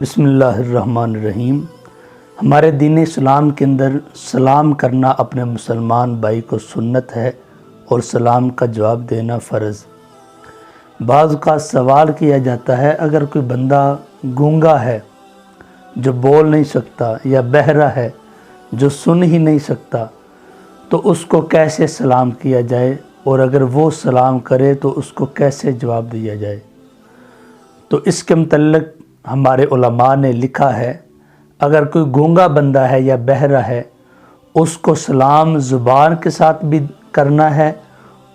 बिस्मिल्लाहिर्रहमानिर्रहीम। हमारे दीन इस्लाम के अंदर सलाम करना अपने मुसलमान भाई को सुन्नत है और सलाम का जवाब देना फ़र्ज़। बाज़ का सवाल किया जाता है, अगर कोई बंदा गूंगा है जो बोल नहीं सकता या बहरा है जो सुन ही नहीं सकता तो उसको कैसे सलाम किया जाए, और अगर वो सलाम करे तो उसको कैसे जवाब दिया जाए। तो इसके मुतल्लिक़ हमारे उलमा ने लिखा है, अगर कोई गूंगा बंदा है या बहरा है उसको सलाम ज़ुबान के साथ भी करना है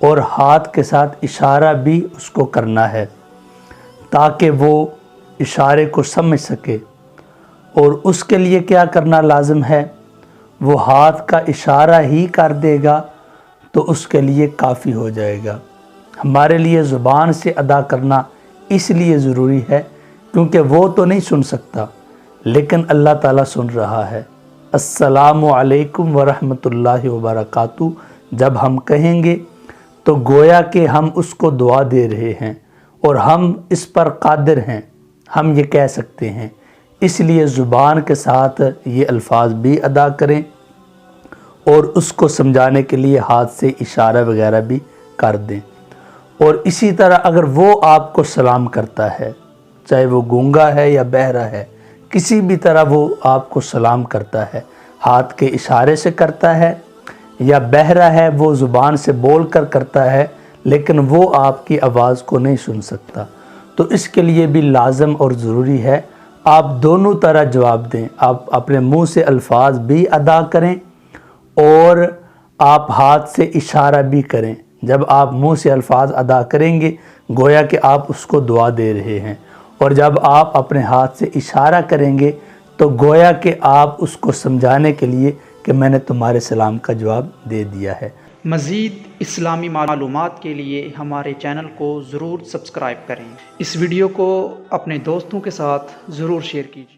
और हाथ के साथ इशारा भी उसको करना है ताकि वो इशारे को समझ सके। और उसके लिए क्या करना लाज़िम है, वो हाथ का इशारा ही कर देगा तो उसके लिए काफ़ी हो जाएगा। हमारे लिए ज़ुबान से अदा करना इसलिए ज़रूरी है क्योंकि वो तो नहीं सुन सकता लेकिन अल्लाह ताला सुन रहा है। अस्सलामु अलैकुम वरहमतुल्लाहि वबरकातुहू जब हम कहेंगे तो गोया कि हम उसको दुआ दे रहे हैं और हम इस पर कादिर हैं, हम ये कह सकते हैं। इसलिए ज़ुबान के साथ ये अल्फाज भी अदा करें और उसको समझाने के लिए हाथ से इशारा वगैरह भी कर दें। और इसी तरह अगर वो आपको सलाम करता है, चाहे वो गूंगा है या बहरा है, किसी भी तरह वो आपको सलाम करता है, हाथ के इशारे से करता है या बहरा है वो ज़ुबान से बोल कर करता है लेकिन वो आपकी आवाज़ को नहीं सुन सकता, तो इसके लिए भी लाज़िम और ज़रूरी है आप दोनों तरह जवाब दें। आप अपने मुंह से अल्फाज भी अदा करें और आप हाथ से इशारा भी करें। जब आप मुंह से अल्फाज अदा करेंगे गोया कि आप उसको दुआ दे रहे हैं, और जब आप अपने हाथ से इशारा करेंगे तो गोया कि आप उसको समझाने के लिए कि मैंने तुम्हारे सलाम का जवाब दे दिया है। मज़ीद इस्लामी मालूमात के लिए हमारे चैनल को ज़रूर सब्सक्राइब करें। इस वीडियो को अपने दोस्तों के साथ ज़रूर शेयर कीजिए।